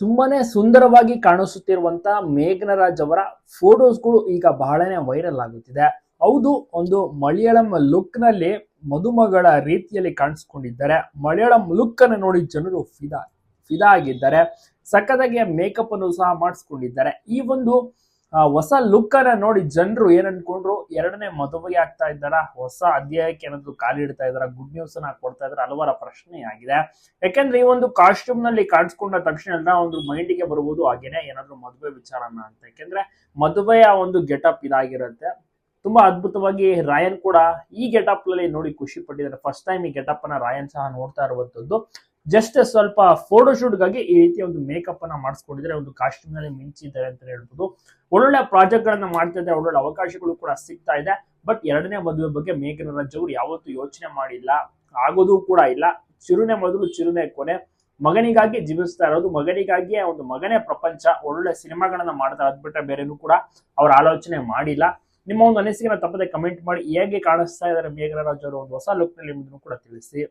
ತುಂಬಾನೇ ಸುಂದರವಾಗಿ ಕಾಣಿಸುತ್ತಿರುವಂತ ಮೇಘನರಾಜ್ ಅವರ ಫೋಟೋಸ್ಗಳು ಈಗ ಬಹಳನೇ ವೈರಲ್ ಆಗುತ್ತಿದೆ. ಹೌದು, ಒಂದು ಮಲಯಾಳಂ ಲುಕ್ ನಲ್ಲಿ ಮದುಮಗಳ ರೀತಿಯಲ್ಲಿ ಕಾಣಿಸ್ಕೊಂಡಿದ್ದಾರೆ. ಮಲಯಾಳಂ ಲುಕ್ ಅನ್ನು ನೋಡಿ ಜನರು ಫಿದಾ ಆಗಿದ್ದಾರೆ. ಸಖತ್ತಾಗಿ ಮೇಕಪ್ ಅನ್ನು ಸಹ ಮಾಡಿಸ್ಕೊಂಡಿದ್ದಾರೆ. ಈ ಒಂದು ಹೊಸ ಲುಕ್ ಅನ್ನ ನೋಡಿ ಜನರು ಏನ್ ಅನ್ಕೊಂಡ್ರು, ಎರಡನೇ ಮದುವೆಗೆ ಆಗ್ತಾ ಇದ್ದಾರ, ಹೊಸ ಅಧ್ಯಾಯಕ್ಕೆ ಏನಾದ್ರು ಕಾಲಿಡ್ತಾ ಇದಾರ, ಗುಡ್ ನ್ಯೂಸ್ ಅನ್ನ ಕೊಡ್ತಾ ಇದಾರ, ಹಲವಾರ ಪ್ರಶ್ನೆ ಆಗಿದೆ. ಯಾಕೆಂದ್ರೆ ಈ ಒಂದು ಕಾಸ್ಟ್ಯೂಮ್ ನಲ್ಲಿ ಕಾಣಿಸ್ಕೊಂಡ ತಕ್ಷಣ ಎಲ್ಲ ಒಂದು ಮೈಂಡಿಗೆ ಬರ್ಬೋದು ಹಾಗೇನೆ ಏನಾದ್ರು ಮದುವೆ ವಿಚಾರನ ಅಂತ. ಯಾಕೆಂದ್ರೆ ಮದುವೆಯ ಒಂದು ಗೆಟಪ್ ಇದಾಗಿರುತ್ತೆ. ತುಂಬಾ ಅದ್ಭುತವಾಗಿ ರಾಯನ್ ಕೂಡ ಈ ಗೆಟಪ್ ನಲ್ಲಿ ನೋಡಿ ಖುಷಿ ಪಟ್ಟಿದ್ದಾರೆ. ಫಸ್ಟ್ ಟೈಮ್ ಈ ಗೆಟಪ್ ಅನ್ನ ರಾಯನ್ ಸಹ ನೋಡ್ತಾ ಇರುವಂತದ್ದು. ಜಸ್ಟ್ ಸ್ವಲ್ಪ ಫೋಟೋಶೂಟ್ ಗಾಗಿ ಈ ರೀತಿಯ ಒಂದು ಮೇಕಪ್ ಅನ್ನ ಮಾಡಿಸ್ಕೊಂಡಿದ್ರೆ, ಒಂದು ಕಾಸ್ಟ್ಯೂಮ್ ನಲ್ಲಿ ಮಿಂಚಿದ್ದಾರೆ ಅಂತ ಹೇಳ್ಬೋದು. ಒಳ್ಳೊಳ್ಳೆ ಪ್ರಾಜೆಕ್ಟ್ ಗಳನ್ನ ಮಾಡ್ತಾ ಇದ್ದಾರೆ, ಒಳ್ಳೊಳ್ಳೆ ಅವಕಾಶಗಳು ಕೂಡ ಸಿಗ್ತಾ ಇದೆ. ಬಟ್ ಎರಡನೇ ಮದುವೆ ಬಗ್ಗೆ ಮೇಘನರಾಜ್ ಅವರು ಯಾವತ್ತೂ ಯೋಚನೆ ಮಾಡಿಲ್ಲ, ಆಗೋದು ಕೂಡ ಇಲ್ಲ. ಚಿರುನೆ ಮೊದಲು ಚಿರುನೆ ಕೊನೆ. ಮಗನಿಗಾಗಿ ಜೀವಿಸ್ತಾ ಇರೋದು, ಮಗನಿಗಾಗಿಯೇ, ಒಂದು ಮಗನೇ ಪ್ರಪಂಚ. ಒಳ್ಳೆ ಸಿನಿಮಾಗಳನ್ನ ಮಾಡ್ತಾ ಅದ್ಬಿಟ್ರೆ ಬೇರೆನೂ ಕೂಡ ಅವ್ರ ಆಲೋಚನೆ ಮಾಡಿಲ್ಲ. ನಿಮ್ಮ ಒಂದು ಅನಿಸಿಕೆನ ತಪ್ಪದೆ ಕಮೆಂಟ್ ಮಾಡಿ. ಹೇಗೆ ಕಾಣಿಸ್ತಾ ಇದ್ದಾರೆ ಮೇಘನರಾಜ್ ಅವರು ಒಂದು ಹೊಸ ಲುಕ್ ನಲ್ಲಿ ಕೂಡ ತಿಳಿಸಿ.